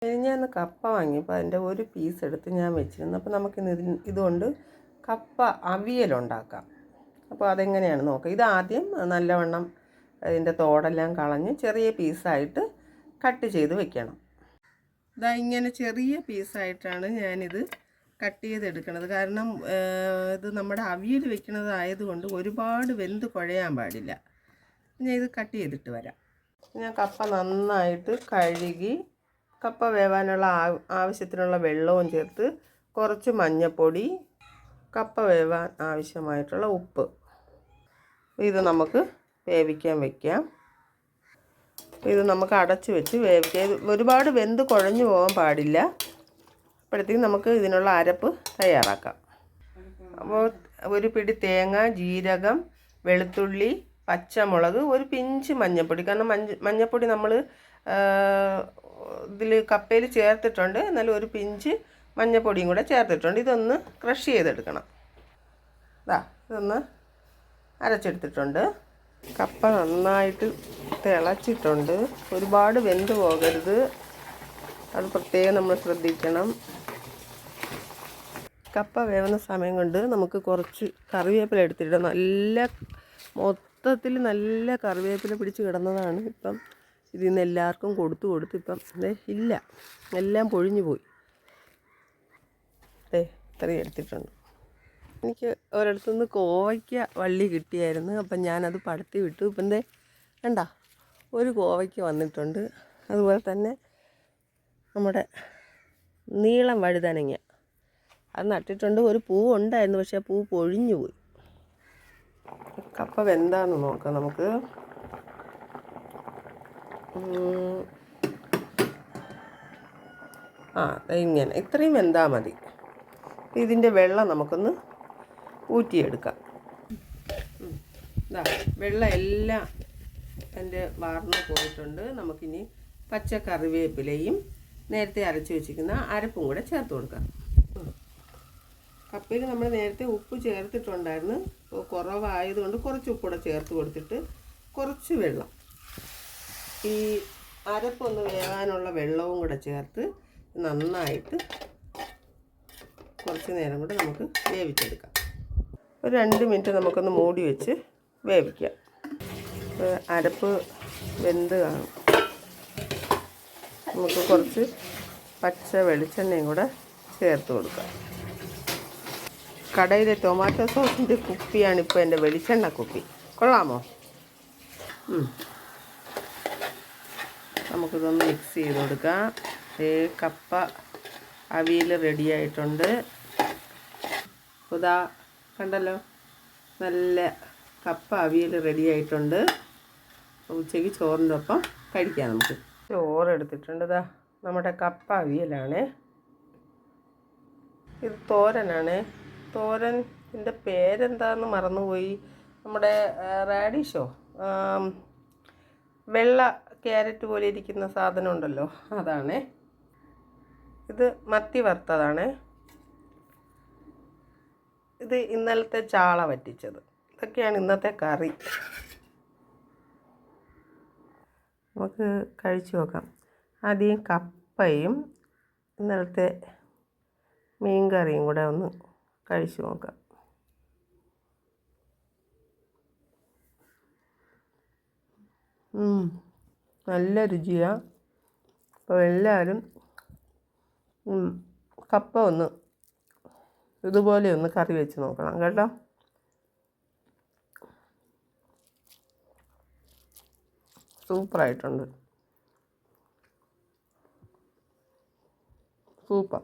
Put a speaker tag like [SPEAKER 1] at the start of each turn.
[SPEAKER 1] ഞാൻ കപ്പ വാങ്ങിയപ്പോൾ അതിൻ്റെ ഒരു പീസ് എടുത്ത് ഞാൻ വെച്ചിരുന്നു. അപ്പോൾ നമുക്കിന്ന് ഇതുകൊണ്ട് കപ്പ അവിയലുണ്ടാക്കാം. അപ്പോൾ അതെങ്ങനെയാണ് നോക്കാം. ഇതാദ്യം നല്ലവണ്ണം അതിൻ്റെ തോടെല്ലാം കളഞ്ഞ് ചെറിയ പീസായിട്ട് കട്ട് ചെയ്ത് വെക്കണം. ഇതാ ഇങ്ങനെ ചെറിയ പീസായിട്ടാണ് ഞാനിത് കട്ട് ചെയ്തെടുക്കുന്നത്. കാരണം ഇത് നമ്മുടെ അവിയൽ വെക്കുന്നതായതുകൊണ്ട് ഒരുപാട് വെന്ത് കുഴയാൻ പാടില്ല. ഞാൻ ഇത് കട്ട് ചെയ്തിട്ട് വരാം. ഞാൻ കപ്പ നന്നായിട്ട് കഴുകി കപ്പ വേവാനുള്ള ആവശ്യത്തിനുള്ള വെള്ളവും ചേർത്ത് കുറച്ച് മഞ്ഞൾപ്പൊടി, കപ്പ വേവാൻ ആവശ്യമായിട്ടുള്ള ഉപ്പ്, ഇത് നമുക്ക് വേവിക്കാൻ വയ്ക്കാം. ഇത് നമുക്ക് അടച്ച് വെച്ച് വേവിക്കാം. ഇത് ഒരുപാട് വെന്ത് കുഴഞ്ഞു പോകാൻ പാടില്ല. അപ്പോഴത്തേക്കും നമുക്ക് ഇതിനുള്ള അരപ്പ് തയ്യാറാക്കാം. അപ്പോൾ ഒരു പിടി തേങ്ങ, ജീരകം, വെളുത്തുള്ളി, പച്ചമുളക്, ഒരു പിഞ്ച് മഞ്ഞൾപ്പൊടി. കാരണം മഞ്ഞൾപ്പൊടി നമ്മൾ ഇതിൽ കപ്പയിൽ ചേർത്തിട്ടുണ്ട്, എന്നാലും ഒരു പിഞ്ച് മഞ്ഞൾപ്പൊടിയും കൂടെ ചേർത്തിട്ടുണ്ട്. ഇതൊന്ന് ക്രഷ് ചെയ്തെടുക്കണം. ഇതൊന്ന് അരച്ചെടുത്തിട്ടുണ്ട്. കപ്പ നന്നായിട്ട് തിളച്ചിട്ടുണ്ട്. ഒരുപാട് വെന്ത് പോകരുത്, അത് പ്രത്യേകം നമ്മൾ ശ്രദ്ധിക്കണം. കപ്പ വേവുന്ന സമയം കൊണ്ട് നമുക്ക് കുറച്ച് കറിവേപ്പില എടുത്തിട്ട് മൊത്തത്തിൽ നല്ല കറിവേപ്പില പിടിച്ച് കിടന്നതാണ്. ഇപ്പം ഇതിൽ നിന്ന് എല്ലാവർക്കും കൊടുത്ത് ഇപ്പം ഇല്ല, എല്ലാം പൊഴിഞ്ഞു പോയി. ഇത്രയും എടുത്തിട്ടുണ്ട്. എനിക്ക് ഒരിടത്തുനിന്ന് കോവയ്ക്ക വള്ളി കിട്ടിയായിരുന്നു. അപ്പം ഞാനത് പടത്തി വിട്ടു. ഇപ്പം വേണ്ട, ഒരു കോവയ്ക്ക വന്നിട്ടുണ്ട്. അതുപോലെ തന്നെ നമ്മുടെ നീളം വഴുതനങ്ങ അത് നട്ടിട്ടുണ്ട്. ഒരു പൂ ഉണ്ടായിരുന്നു, പക്ഷേ ആ പൂ പൊഴിഞ്ഞു പോയി. കപ്പ വെന്താന്ന് നോക്കാം നമുക്ക്. ഇങ്ങനെ ഇത്രയും വെന്താൽ മതി. ഇതിൻ്റെ വെള്ളം നമുക്കൊന്ന് ഊറ്റിയെടുക്കാം. വെള്ളം എല്ലാം എൻ്റെ വാർന്ന് പോയിട്ടുണ്ട്. നമുക്കിനി പച്ച കറിവേപ്പിലയും നേരത്തെ അരച്ച് വെച്ചിരിക്കുന്ന അരപ്പും കൂടെ ചേർത്ത് കൊടുക്കാം. കപ്പയിൽ നമ്മൾ നേരത്തെ ഉപ്പ് ചേർത്തിട്ടുണ്ടായിരുന്നു. അപ്പോൾ കുറവായതുകൊണ്ട് കുറച്ച് ഉപ്പൂടെ ചേർത്ത് കൊടുത്തിട്ട് കുറച്ച് വെള്ളം, ഈ അരപ്പൊന്ന് വേകാനുള്ള വെള്ളവും കൂടെ ചേർത്ത് നന്നായിട്ട് കുറച്ച് നേരം കൂടെ നമുക്ക് വേവിച്ചെടുക്കാം. ഒരു 2 മിനിറ്റ് നമുക്കൊന്ന് മൂടി വെച്ച് വേവിക്കാം. അരപ്പ് വെന്ത് കാണും. നമുക്ക് കുറച്ച് പച്ച വെളിച്ചെണ്ണയും കൂടെ ചേർത്ത് കൊടുക്കാം. കടയിലെ ടൊമാറ്റോ സോസിൻ്റെ കുപ്പിയാണ് ഇപ്പോൾ എൻ്റെ വെളിച്ചെണ്ണ കുപ്പി. കൊള്ളാമോ? നമുക്കിതൊന്ന് മിക്സ് ചെയ്ത് കൊടുക്കാം. കപ്പ അവിയൽ റെഡിയായിട്ടുണ്ട്. ഇതാ കണ്ടല്ലോ, നല്ല കപ്പ അവിയൽ റെഡിയായിട്ടുണ്ട്. ഉച്ചയ്ക്ക് ചോറിൻ്റെ ഒപ്പം കഴിക്കാം. നമുക്ക് ചോറെടുത്തിട്ടുണ്ട്. ഇതാ നമ്മുടെ കപ്പ അവിയലാണ്. ഇത് തോരനാണ്. തോരൻ്റെ പേരെന്താണെന്ന് മറന്നുപോയി. നമ്മുടെ റാഡിഷോ, വെള്ള ക്യാരറ്റ് പോലെ ഇരിക്കുന്ന സാധനം ഉണ്ടല്ലോ, അതാണ്. ഇത് മത്തി വറുത്തതാണ്. ഇത് ഇന്നലത്തെ ചാള വറ്റിച്ചത്. ഇതൊക്കെയാണ് ഇന്നത്തെ കറി. നമുക്ക് കഴിച്ചു നോക്കാം. ആദ്യം കപ്പയും ഇന്നലത്തെ മീൻ കറിയും കൂടെ ഒന്ന് കഴിച്ചു നോക്കാം. നല്ല രുചിയാണ്. അപ്പോൾ എല്ലാവരും കപ്പ ഒന്ന് ഇതുപോലെ ഒന്ന് കറി വെച്ച് നോക്കണം കേട്ടോ. സൂപ്പറായിട്ടുണ്ട്. സൂപ്പർ.